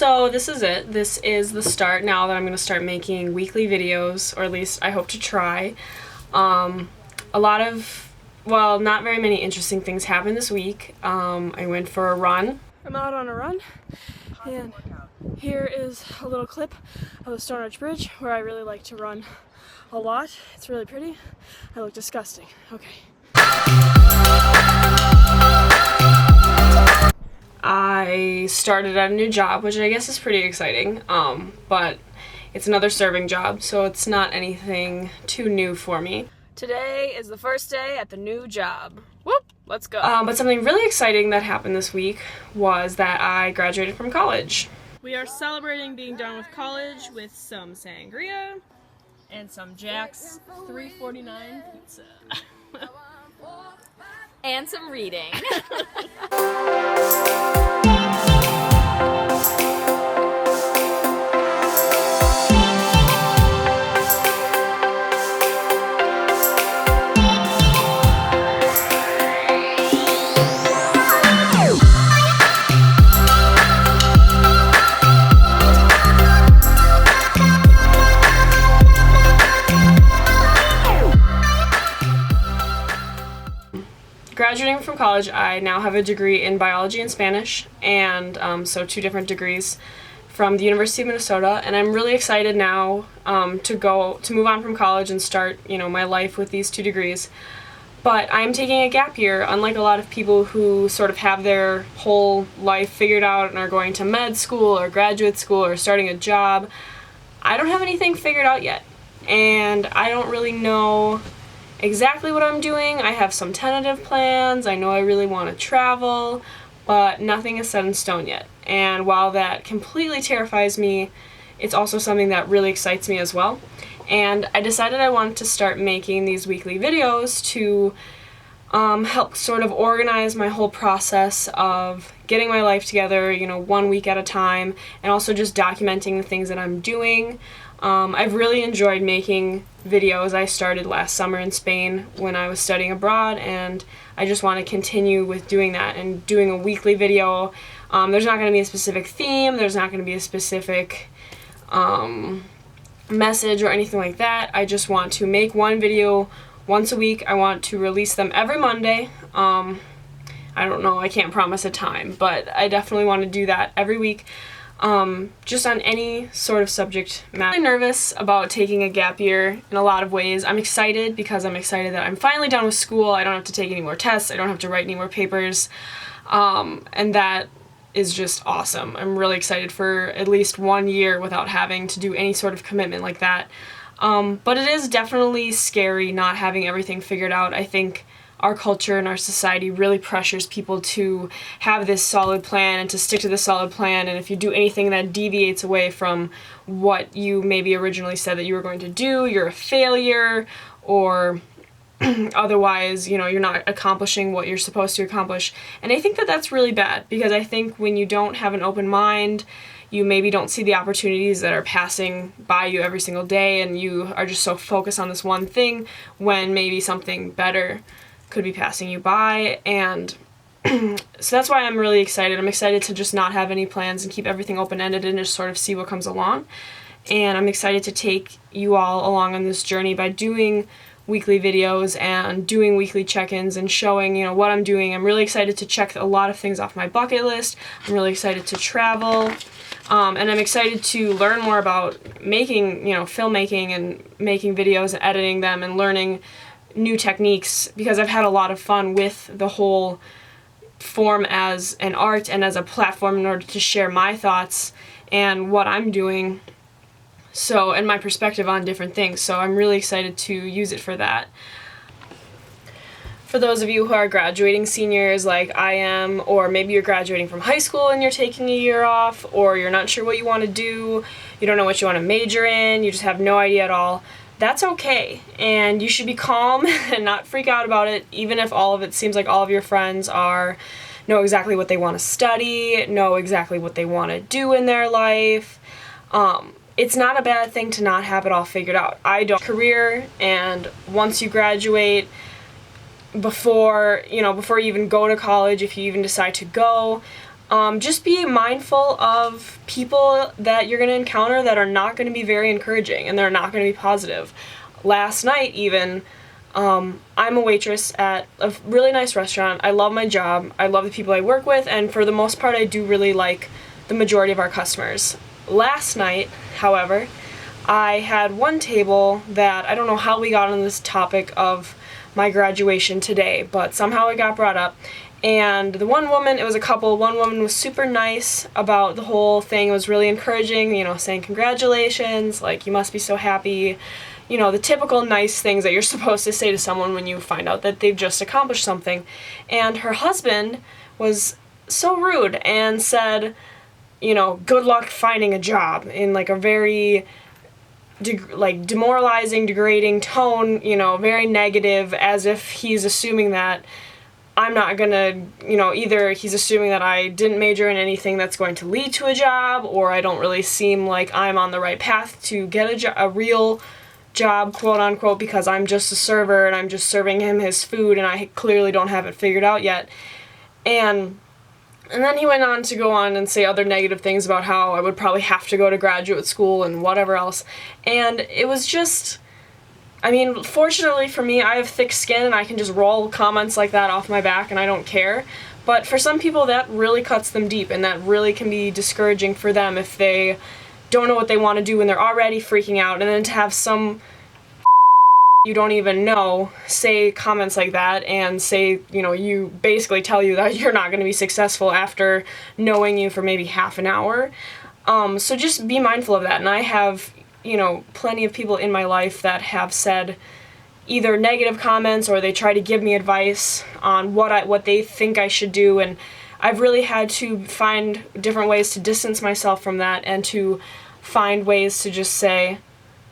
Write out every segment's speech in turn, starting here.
So this is it. This is the start now that I'm going to start making weekly videos, or at least I hope to try. A lot of, well, not very many interesting things happened this week. I went for a run. I'm out on a run, and here is a little clip of the Stone Arch Bridge where I really like to run a lot. It's really pretty. I look disgusting. Okay. I started at a new job, which I guess is pretty exciting, but it's another serving job, so it's not anything too new for me. Today is the first day at the new job. Whoop, let's go. But something really exciting that happened this week was that I graduated from college. We are celebrating being done with college with some sangria and some Jack's $3.49 pizza. And some reading. Graduating from college, I now have a degree in biology and Spanish, and so 2 different degrees from the University of Minnesota, and I'm really excited now to move on from college and start, my life with these 2 degrees. But I'm taking a gap year, unlike a lot of people who sort of have their whole life figured out and are going to med school or graduate school or starting a job. I don't have anything figured out yet, and I don't really know exactly what I'm doing. I have some tentative plans. I know I really want to travel, but nothing is set in stone yet. And while that completely terrifies me, it's also something that really excites me as well. And I decided I wanted to start making these weekly videos to help sort of organize my whole process of getting my life together, 1 week at a time, and also just documenting the things that I'm doing. I've really enjoyed making videos. I started last summer in Spain when I was studying abroad, and I just want to continue with doing that and doing a weekly video. There's not going to be a specific theme, there's not going to be a specific message or anything like that. I just want to make one video once a week. I want to release them every Monday. I don't know, I can't promise a time, but I definitely want to do that every week. Just on any sort of subject matter. I'm really nervous about taking a gap year in a lot of ways. I'm excited because I'm excited that I'm finally done with school. I don't have to take any more tests. I don't have to write any more papers. And that is just awesome. I'm really excited for at least 1 year without having to do any sort of commitment like that. But it is definitely scary not having everything figured out. I think our culture and our society really pressures people to have this solid plan and to stick to the solid plan, and if you do anything that deviates away from what you maybe originally said that you were going to do, you're a failure, or otherwise, you're not accomplishing what you're supposed to accomplish. And I think that that's really bad, because I think when you don't have an open mind, you maybe don't see the opportunities that are passing by you every single day, and you are just so focused on this one thing when maybe something better could be passing you by. And so that's why I'm really excited. I'm excited to just not have any plans and keep everything open-ended and just sort of see what comes along. And I'm excited to take you all along on this journey by doing weekly videos and doing weekly check-ins and showing, what I'm doing. I'm really excited to check a lot of things off my bucket list. I'm really excited to travel. And I'm excited to learn more about making, filmmaking and making videos and editing them and learning new techniques, because I've had a lot of fun with the whole form as an art and as a platform in order to share my thoughts and what I'm doing, and my perspective on different things. So I'm really excited to use it for that. For those of you who are graduating seniors like I am, or maybe you're graduating from high school and you're taking a year off, or you're not sure what you want to do, you don't know what you want to major in, you just have no idea at all, that's okay, and you should be calm and not freak out about it, even if all of it seems like all of your friends know exactly what they want to study, know exactly what they want to do in their life. It's not a bad thing to not have it all figured out. I don't. Career, and once you graduate, before you even go to college, if you even decide to go, just be mindful of people that you're going to encounter that are not going to be very encouraging and they're not going to be positive. Last night even, I'm a waitress at a really nice restaurant. I love my job. I love the people I work with, and for the most part I do really like the majority of our customers. Last night, however, I had one table that, I don't know how we got on this topic of my graduation today, but somehow it got brought up. And the one woman, it was a couple, one woman was super nice about the whole thing. It was really encouraging, you know, saying congratulations, like, you must be so happy. You know, the typical nice things that you're supposed to say to someone when you find out that they've just accomplished something. And her husband was so rude and said, you know, good luck finding a job, in like a very demoralizing, degrading tone, you know, very negative, as if he's assuming that I'm not gonna, you know, either he's assuming that I didn't major in anything that's going to lead to a job, or I don't really seem like I'm on the right path to get a real job, quote unquote, because I'm just a server and I'm just serving him his food and I clearly don't have it figured out yet. And then he went on to go on and say other negative things about how I would probably have to go to graduate school and whatever else. And it was just, I mean, fortunately for me, I have thick skin and I can just roll comments like that off my back and I don't care. But for some people, that really cuts them deep, and that really can be discouraging for them if they don't know what they want to do and they're already freaking out. And then to have some you don't even know say comments like that and say, you know, you basically tell you that you're not going to be successful after knowing you for maybe half an hour. So just be mindful of that. And I have, you know, plenty of people in my life that have said either negative comments or they try to give me advice on what they think I should do, and I've really had to find different ways to distance myself from that and to find ways to just say,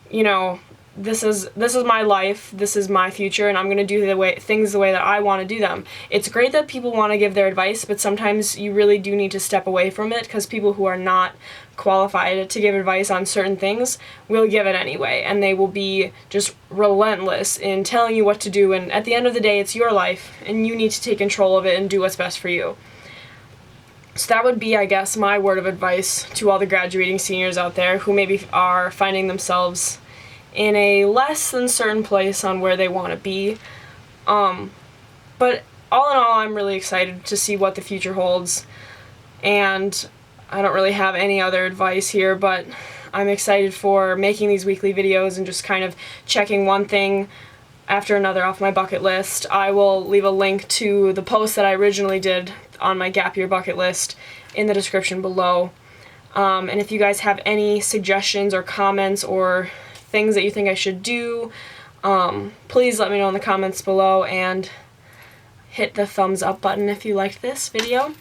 you know, this is my life, this is my future, and I'm going to do things the way that I want to do them. It's great that people want to give their advice, but sometimes you really do need to step away from it, because people who are not qualified to give advice on certain things will give it anyway, and they will be just relentless in telling you what to do, and at the end of the day, it's your life, and you need to take control of it and do what's best for you. So that would be, I guess, my word of advice to all the graduating seniors out there who maybe are finding themselves in a less than certain place on where they want to be. But all in all, I'm really excited to see what the future holds, and I don't really have any other advice here, but I'm excited for making these weekly videos and just kind of checking one thing after another off my bucket list. I will leave a link to the post that I originally did on my gap year bucket list in the description below. And if you guys have any suggestions or comments or things that you think I should do, please let me know in the comments below, and hit the thumbs up button if you liked this video.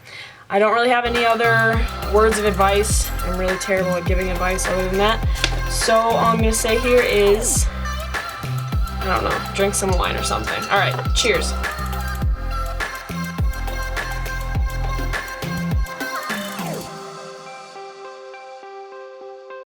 I don't really have any other words of advice. I'm really terrible at giving advice other than that. So all I'm going to say here is, I don't know, drink some wine or something. Alright, cheers.